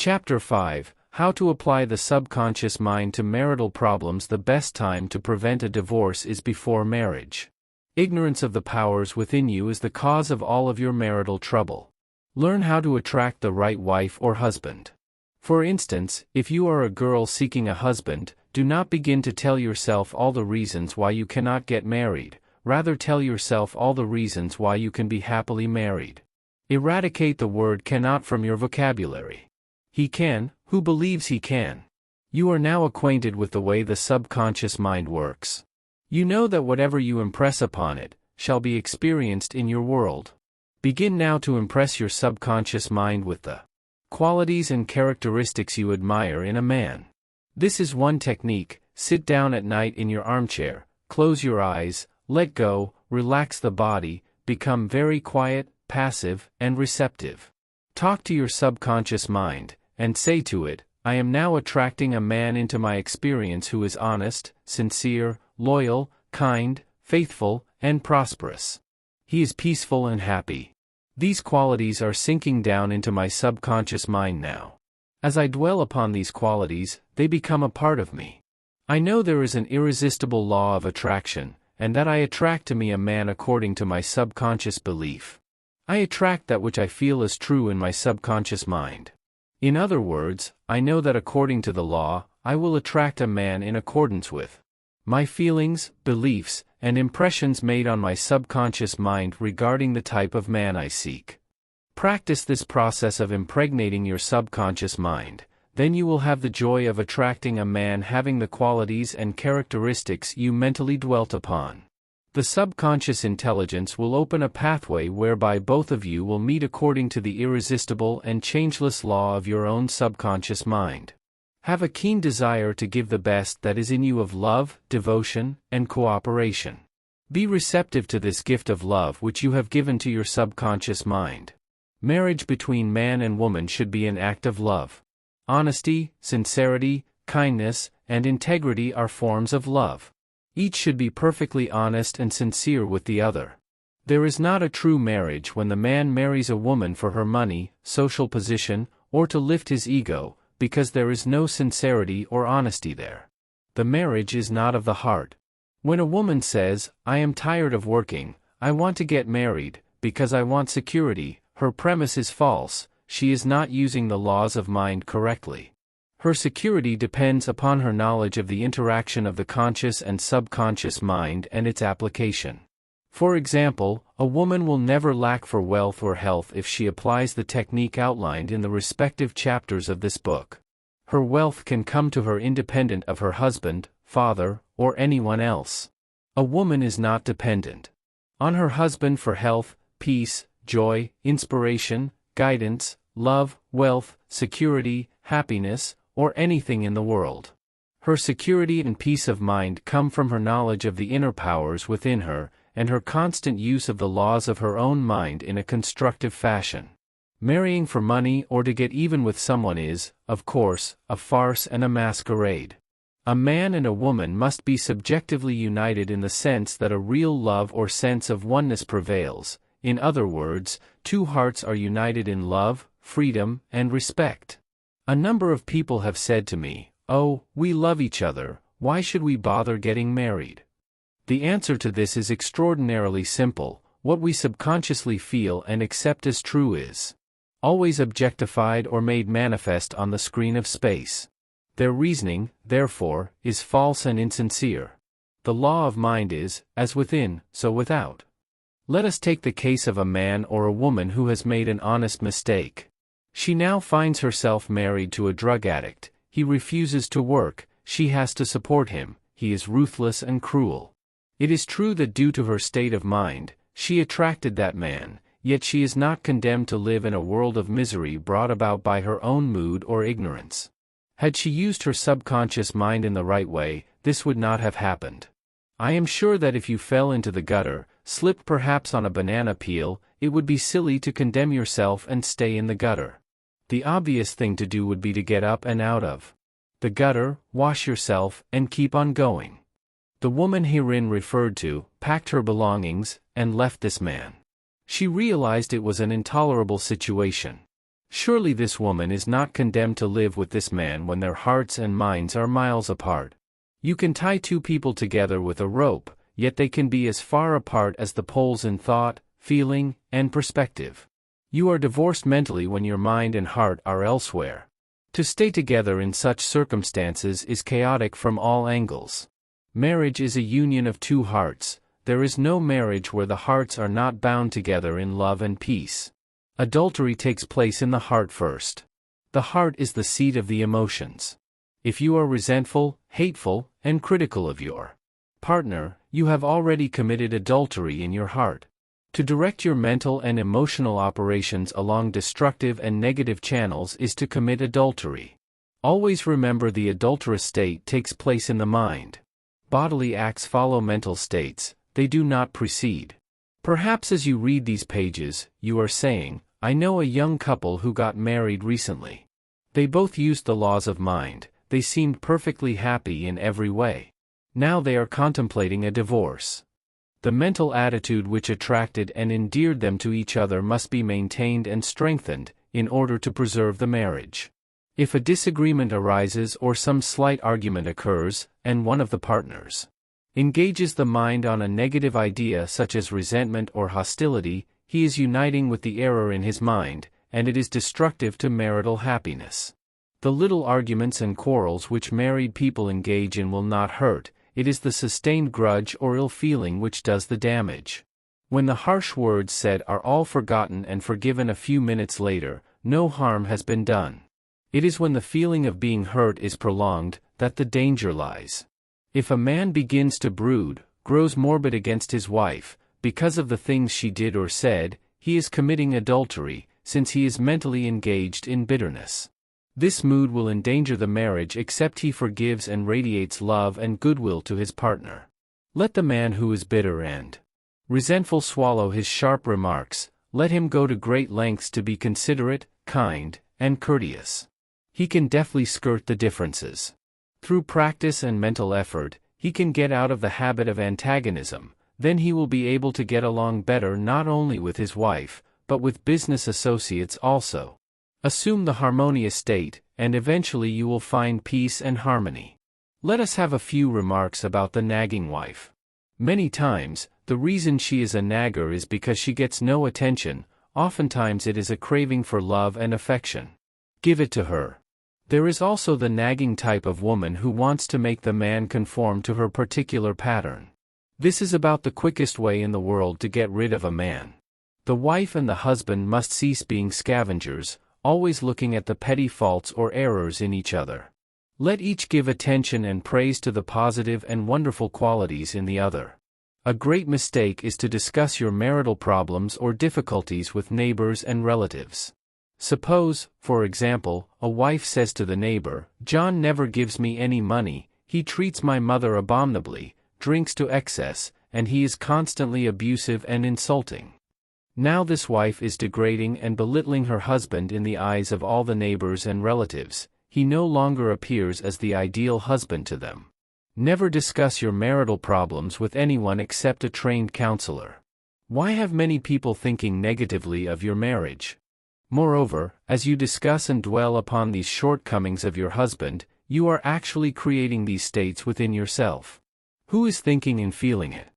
Chapter 5: How to Apply the Subconscious Mind to Marital Problems. The best time to prevent a divorce is before marriage. Ignorance of the powers within you is the cause of all of your marital trouble. Learn how to attract the right wife or husband. For instance, if you are a girl seeking a husband, do not begin to tell yourself all the reasons why you cannot get married, rather tell yourself all the reasons why you can be happily married. Eradicate the word cannot from your vocabulary. He can, who believes he can. You are now acquainted with the way the subconscious mind works. You know that whatever you impress upon it, shall be experienced in your world. Begin now to impress your subconscious mind with the qualities and characteristics you admire in a man. This is one technique. Sit down at night in your armchair, close your eyes, let go, relax the body, become very quiet, passive, and receptive. Talk to your subconscious mind, and say to it, I am now attracting a man into my experience who is honest, sincere, loyal, kind, faithful, and prosperous. He is peaceful and happy. These qualities are sinking down into my subconscious mind now. As I dwell upon these qualities, they become a part of me. I know there is an irresistible law of attraction, and that I attract to me a man according to my subconscious belief. I attract that which I feel is true in my subconscious mind. In other words, I know that according to the law, I will attract a man in accordance with my feelings, beliefs, and impressions made on my subconscious mind regarding the type of man I seek. Practice this process of impregnating your subconscious mind, then you will have the joy of attracting a man having the qualities and characteristics you mentally dwelt upon. The subconscious intelligence will open a pathway whereby both of you will meet according to the irresistible and changeless law of your own subconscious mind. Have a keen desire to give the best that is in you of love, devotion, and cooperation. Be receptive to this gift of love which you have given to your subconscious mind. Marriage between man and woman should be an act of love. Honesty, sincerity, kindness, and integrity are forms of love. Each should be perfectly honest and sincere with the other. There is not a true marriage when the man marries a woman for her money, social position, or to lift his ego, because there is no sincerity or honesty there. The marriage is not of the heart. When a woman says, I am tired of working, I want to get married, because I want security, her premise is false. She is not using the laws of mind correctly. Her security depends upon her knowledge of the interaction of the conscious and subconscious mind and its application. For example, a woman will never lack for wealth or health if she applies the technique outlined in the respective chapters of this book. Her wealth can come to her independent of her husband, father, or anyone else. A woman is not dependent on her husband for health, peace, joy, inspiration, guidance, love, wealth, security, happiness, or anything in the world. Her security and peace of mind come from her knowledge of the inner powers within her, and her constant use of the laws of her own mind in a constructive fashion. Marrying for money or to get even with someone is, of course, a farce and a masquerade. A man and a woman must be subjectively united in the sense that a real love or sense of oneness prevails. In other words, two hearts are united in love, freedom, and respect. A number of people have said to me, "Oh, we love each other, why should we bother getting married?" The answer to this is extraordinarily simple. What we subconsciously feel and accept as true is always objectified or made manifest on the screen of space. Their reasoning, therefore, is false and insincere. The law of mind is, as within, so without. Let us take the case of a man or a woman who has made an honest mistake. She now finds herself married to a drug addict. He refuses to work, she has to support him, he is ruthless and cruel. It is true that due to her state of mind, she attracted that man, yet she is not condemned to live in a world of misery brought about by her own mood or ignorance. Had she used her subconscious mind in the right way, this would not have happened. I am sure that if you fell into the gutter, slipped perhaps on a banana peel, it would be silly to condemn yourself and stay in the gutter. The obvious thing to do would be to get up and out of the gutter, wash yourself, and keep on going. The woman herein referred to packed her belongings and left this man. She realized it was an intolerable situation. Surely this woman is not condemned to live with this man when their hearts and minds are miles apart. You can tie two people together with a rope, yet they can be as far apart as the poles in thought, feeling, and perspective. You are divorced mentally when your mind and heart are elsewhere. To stay together in such circumstances is chaotic from all angles. Marriage is a union of two hearts. There is no marriage where the hearts are not bound together in love and peace. Adultery takes place in the heart first. The heart is the seat of the emotions. If you are resentful, hateful, and critical of your partner, you have already committed adultery in your heart. To direct your mental and emotional operations along destructive and negative channels is to commit adultery. Always remember the adulterous state takes place in the mind. Bodily acts follow mental states, they do not precede. Perhaps as you read these pages, you are saying, I know a young couple who got married recently. They both used the laws of mind, they seemed perfectly happy in every way. Now they are contemplating a divorce. The mental attitude which attracted and endeared them to each other must be maintained and strengthened, in order to preserve the marriage. If a disagreement arises or some slight argument occurs, and one of the partners engages the mind on a negative idea such as resentment or hostility, he is uniting with the error in his mind, and it is destructive to marital happiness. The little arguments and quarrels which married people engage in will not hurt, it is the sustained grudge or ill feeling which does the damage. When the harsh words said are all forgotten and forgiven a few minutes later, no harm has been done. It is when the feeling of being hurt is prolonged, that the danger lies. If a man begins to brood, grows morbid against his wife, because of the things she did or said, he is committing adultery, since he is mentally engaged in bitterness. This mood will endanger the marriage except he forgives and radiates love and goodwill to his partner. Let the man who is bitter and resentful swallow his sharp remarks, let him go to great lengths to be considerate, kind, and courteous. He can deftly skirt the differences. Through practice and mental effort, he can get out of the habit of antagonism, then he will be able to get along better not only with his wife, but with business associates also. Assume the harmonious state, and eventually you will find peace and harmony. Let us have a few remarks about the nagging wife. Many times, the reason she is a nagger is because she gets no attention, oftentimes it is a craving for love and affection. Give it to her. There is also the nagging type of woman who wants to make the man conform to her particular pattern. This is about the quickest way in the world to get rid of a man. The wife and the husband must cease being scavengers, always looking at the petty faults or errors in each other. Let each give attention and praise to the positive and wonderful qualities in the other. A great mistake is to discuss your marital problems or difficulties with neighbors and relatives. Suppose, for example, a wife says to the neighbor, "John never gives me any money, he treats my mother abominably, drinks to excess, and he is constantly abusive and insulting." Now this wife is degrading and belittling her husband in the eyes of all the neighbors and relatives. He no longer appears as the ideal husband to them. Never discuss your marital problems with anyone except a trained counselor. Why have many people thinking negatively of your marriage? Moreover, as you discuss and dwell upon these shortcomings of your husband, you are actually creating these states within yourself. Who is thinking and feeling it?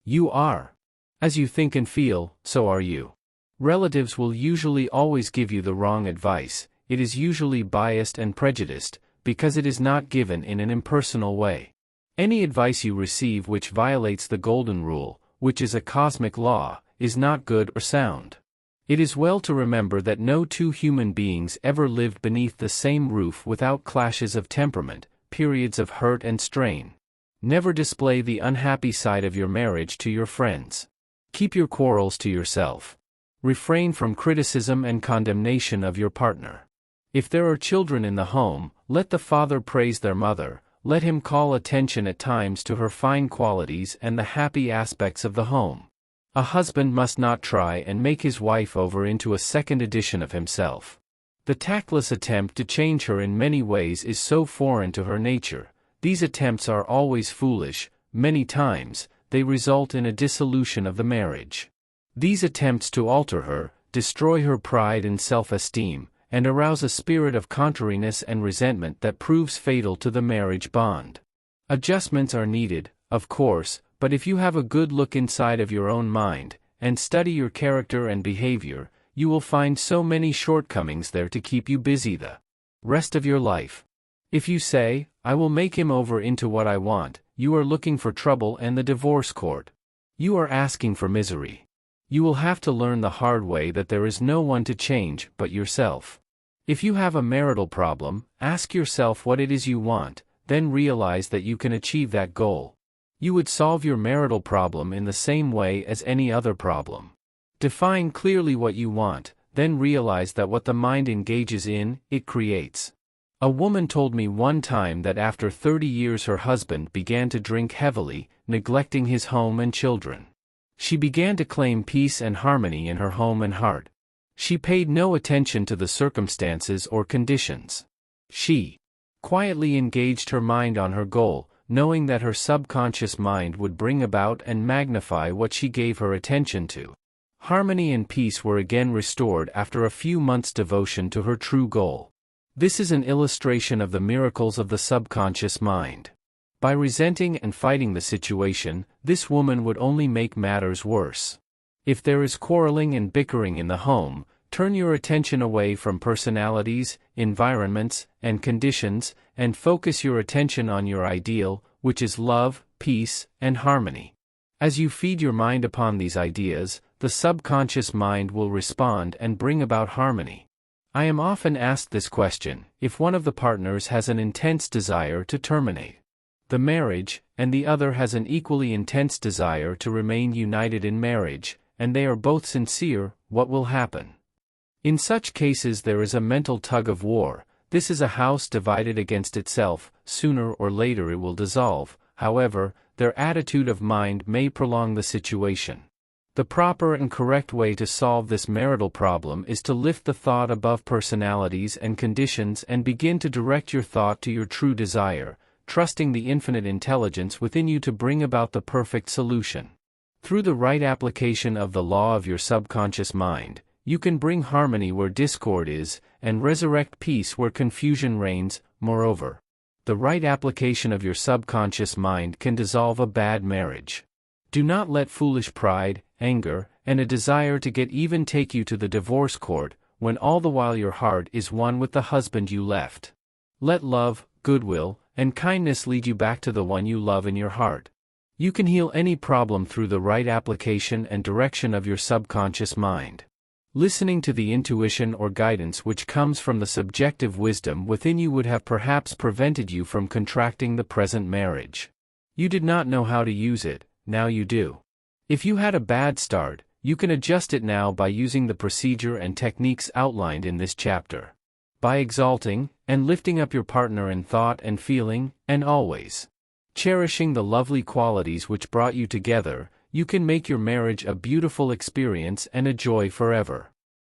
You are. As you think and feel, so are you. Relatives will usually always give you the wrong advice. It is usually biased and prejudiced, because it is not given in an impersonal way. Any advice you receive which violates the golden rule, which is a cosmic law, is not good or sound. It is well to remember that no two human beings ever lived beneath the same roof without clashes of temperament, periods of hurt and strain. Never display the unhappy side of your marriage to your friends. Keep your quarrels to yourself. Refrain from criticism and condemnation of your partner. If there are children in the home, let the father praise their mother, let him call attention at times to her fine qualities and the happy aspects of the home. A husband must not try and make his wife over into a second edition of himself. The tactless attempt to change her in many ways is so foreign to her nature. These attempts are always foolish. Many times, they result in a dissolution of the marriage. These attempts to alter her, destroy her pride and self-esteem, and arouse a spirit of contrariness and resentment that proves fatal to the marriage bond. Adjustments are needed, of course, but if you have a good look inside of your own mind, and study your character and behavior, you will find so many shortcomings there to keep you busy the rest of your life. If you say, "I will make him over into what I want," you are looking for trouble and the divorce court. You are asking for misery. You will have to learn the hard way that there is no one to change but yourself. If you have a marital problem, ask yourself what it is you want, then realize that you can achieve that goal. You would solve your marital problem in the same way as any other problem. Define clearly what you want, then realize that what the mind engages in, it creates. A woman told me one time that after 30 years her husband began to drink heavily, neglecting his home and children. She began to claim peace and harmony in her home and heart. She paid no attention to the circumstances or conditions. She quietly engaged her mind on her goal, knowing that her subconscious mind would bring about and magnify what she gave her attention to. Harmony and peace were again restored after a few months' devotion to her true goal. This is an illustration of the miracles of the subconscious mind. By resenting and fighting the situation, this woman would only make matters worse. If there is quarreling and bickering in the home, turn your attention away from personalities, environments, and conditions, and focus your attention on your ideal, which is love, peace, and harmony. As you feed your mind upon these ideas, the subconscious mind will respond and bring about harmony. I am often asked this question: if one of the partners has an intense desire to terminate the marriage, and the other has an equally intense desire to remain united in marriage, and they are both sincere, what will happen? In such cases there is a mental tug-of-war. This is a house divided against itself. Sooner or later it will dissolve. However, their attitude of mind may prolong the situation. The proper and correct way to solve this marital problem is to lift the thought above personalities and conditions and begin to direct your thought to your true desire, trusting the infinite intelligence within you to bring about the perfect solution. Through the right application of the law of your subconscious mind, you can bring harmony where discord is, and resurrect peace where confusion reigns. Moreover, the right application of your subconscious mind can dissolve a bad marriage. Do not let foolish pride, anger, and a desire to get even take you to the divorce court, when all the while your heart is one with the husband you left. Let love, goodwill, and kindness lead you back to the one you love in your heart. You can heal any problem through the right application and direction of your subconscious mind. Listening to the intuition or guidance which comes from the subjective wisdom within you would have perhaps prevented you from contracting the present marriage. You did not know how to use it, now you do. If you had a bad start, you can adjust it now by using the procedure and techniques outlined in this chapter. By exalting and lifting up your partner in thought and feeling, and always cherishing the lovely qualities which brought you together, you can make your marriage a beautiful experience and a joy forever.